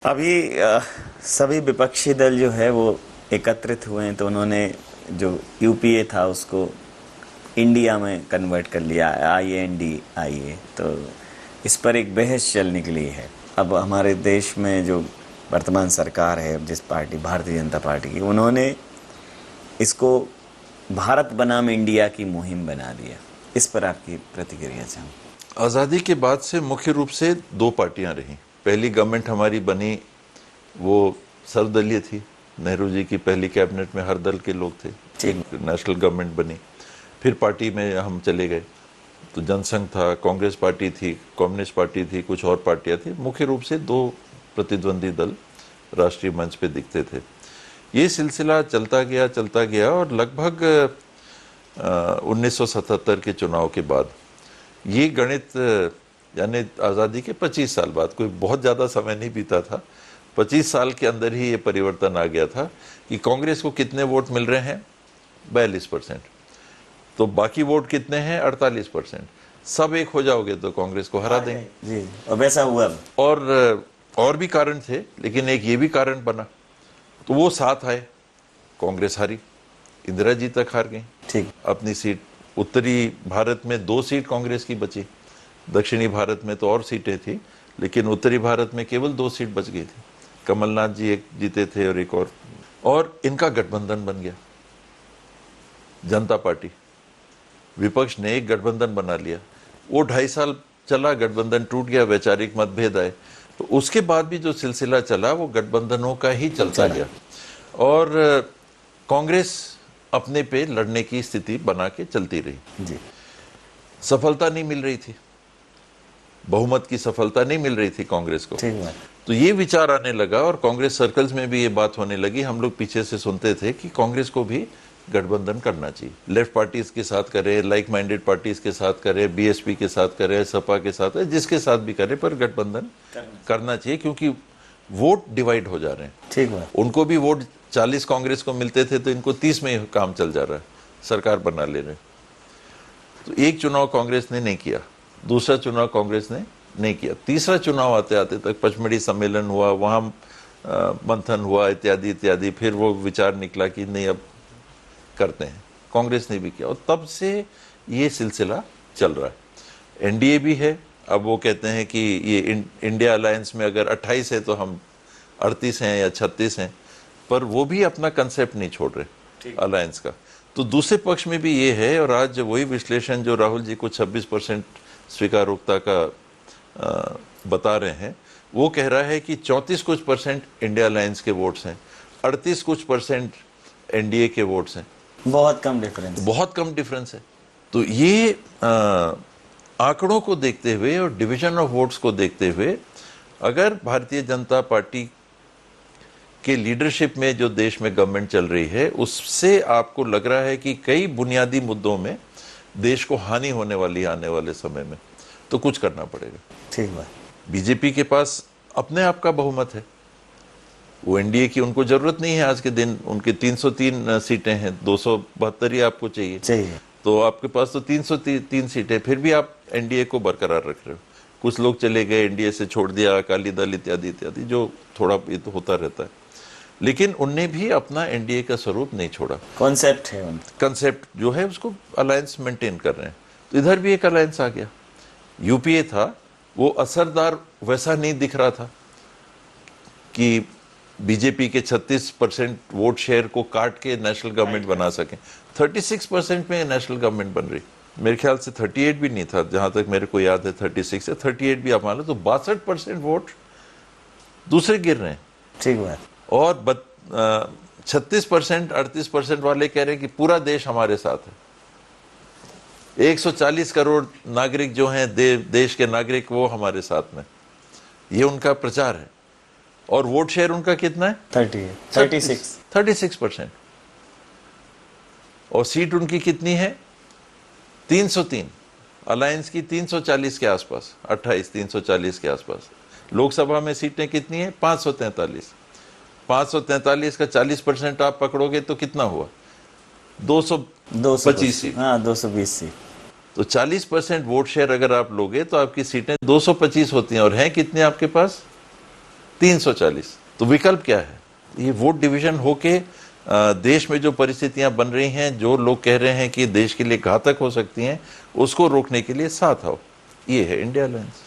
अभी सभी विपक्षी दल जो है वो एकत्रित हुए हैं, तो उन्होंने जो यूपीए था उसको इंडिया में कन्वर्ट कर लिया, INDIA। तो इस पर एक बहस चल निकली है। अब हमारे देश में जो वर्तमान सरकार है, जिस पार्टी, भारतीय जनता पार्टी की, उन्होंने इसको भारत बनाम इंडिया की मुहिम बना दिया। इस पर आपकी प्रतिक्रिया चाहूँ। आज़ादी के बाद से मुख्य रूप से दो पार्टियां रहीं। पहली गवर्नमेंट हमारी बनी वो सर्वदलीय थी। नेहरू जी की पहली कैबिनेट में हर दल के लोग थे। नेशनल गवर्नमेंट बनी। फिर पार्टी में हम चले गए तो जनसंघ था, कांग्रेस पार्टी थी, कम्युनिस्ट पार्टी थी, कुछ और पार्टियां थी। मुख्य रूप से दो प्रतिद्वंदी दल राष्ट्रीय मंच पे दिखते थे। ये सिलसिला चलता गया और लगभग 1977 के चुनाव के बाद ये गणित, यानी आज़ादी के 25 साल बाद, कोई बहुत ज़्यादा समय नहीं बीता था, 25 साल के अंदर ही ये परिवर्तन आ गया था कि कांग्रेस को कितने वोट मिल रहे हैं, 42%। तो बाकी वोट कितने हैं, 48%। सब एक हो जाओगे तो कांग्रेस को हरा देंगे जी, और वैसा हुआ। और भी कारण थे, लेकिन एक ये भी कारण बना, तो वो साथ आए, कांग्रेस हारी, इंदिरा जी तक हार गई ठीक अपनी सीट। उत्तरी भारत में 2 सीट कांग्रेस की बची, दक्षिणी भारत में तो और सीटें थी, लेकिन उत्तरी भारत में केवल 2 सीट बच गई थी। कमलनाथ जी एक जीते थे और एक और इनका गठबंधन बन गया। जनता पार्टी, विपक्ष ने एक गठबंधन बना लिया। वो 2.5 साल चला, गठबंधन टूट गया, वैचारिक मतभेद आए। तो उसके बाद भी जो सिलसिला चला वो गठबंधनों का ही चलता गया और कांग्रेस अपने पे लड़ने की स्थिति बना के चलती रही। जी, सफलता नहीं मिल रही थी, बहुमत की सफलता नहीं मिल रही थी कांग्रेस को। ठीक है। तो ये विचार आने लगा और कांग्रेस सर्कल्स में भी ये बात होने लगी। हम लोग पीछे से सुनते थे कि कांग्रेस को भी गठबंधन करना चाहिए। लेफ्ट पार्टीज के साथ करे, लाइक माइंडेड पार्टीज के साथ करे, BSP के साथ करे, सपा के साथ करे, जिसके साथ भी करे, पर गठबंधन करना चाहिए, क्योंकि वोट डिवाइड हो जा रहे हैं। ठीक है। उनको भी वोट 40 कांग्रेस को मिलते थे, तो इनको 30 में काम चल जा रहा है, सरकार बना ले रहे। तो एक चुनाव कांग्रेस ने नहीं किया, दूसरा चुनाव कांग्रेस ने नहीं किया, तीसरा चुनाव आते आते तक पचमढ़ी सम्मेलन हुआ, वहां मंथन हुआ, इत्यादि इत्यादि। फिर वो विचार निकला कि नहीं, अब करते हैं, कांग्रेस ने भी किया, और तब से ये सिलसिला चल रहा है। NDA भी है। अब वो कहते हैं कि ये इंडिया अलायंस में अगर 28 है तो हम 38 हैं या 36 हैं, पर वो भी अपना कंसेप्ट नहीं छोड़ रहे अलायंस का। तो दूसरे पक्ष में भी ये है, और आज वही विश्लेषण जो राहुल जी को 26% स्वीकारोक्ता का बता रहे हैं, वो कह रहा है कि 34 कुछ परसेंट इंडिया अलायंस के वोट्स हैं, 38 कुछ परसेंट NDA के वोट्स हैं। बहुत कम डिफरेंस, बहुत कम डिफरेंस है। तो ये आंकड़ों को देखते हुए और डिवीजन ऑफ वोट्स को देखते हुए, अगर भारतीय जनता पार्टी के लीडरशिप में जो देश में गवर्नमेंट चल रही है, उससे आपको लग रहा है कि कई बुनियादी मुद्दों में देश को हानि होने वाली है आने वाले समय में, तो कुछ करना पड़ेगा। ठीक है। बीजेपी के पास अपने आप का बहुमत है, वो NDA की उनको जरूरत नहीं है आज के दिन। उनके 303 सीटें हैं, 272 ही आपको चाहिए। तो आपके पास तो 303 सीटें, फिर भी आप NDA को बरकरार रख रहे हो। कुछ लोग चले गए, NDA से छोड़ दिया, अकाली दल इत्यादि इत्यादि, जो थोड़ा ये तो होता रहता है, लेकिन उनने भी अपना NDA का स्वरूप नहीं छोड़ा। कॉन्सेप्ट है उनका, कंसेप्ट जो है उसको अलायंस मेंटेन कर रहे हैं। तो इधर भी एक अलायंस आ गया। UPA था, वो असरदार वैसा नहीं दिख रहा था कि बीजेपी के 36% वोट शेयर को काट के नेशनल गवर्नमेंट बना सके। 36% में नेशनल गवर्नमेंट बन रही, मेरे ख्याल से 38 भी नहीं था, जहां तक मेरे को याद है 36 या 38 भी आप मान लो, तो 62% वोट दूसरे गिर रहे हैं। ठीक है। और 36%, 38% वाले कह रहे हैं कि पूरा देश हमारे साथ है। 140 करोड़ नागरिक जो हैं, देश के नागरिक, वो हमारे साथ में, ये उनका प्रचार है। और वोट शेयर उनका कितना है? 36%। और सीट उनकी कितनी है? 303। अलायंस की 340 के आसपास, 28 340 के आसपास। लोकसभा में सीटें कितनी है? 543। 543 का 40% आप पकड़ोगे तो कितना हुआ? 225 सीट। हाँ, 220 सीट। तो 40% वोट शेयर अगर आप लोगे तो आपकी सीटें 225 होती हैं, और हैं कितने आपके पास? 340। तो विकल्प क्या है? ये वोट डिवीजन होके देश में जो परिस्थितियां बन रही हैं, जो लोग कह रहे हैं कि देश के लिए घातक हो सकती हैं, उसको रोकने के लिए साथ आओ। ये है इंडिया अलायंस।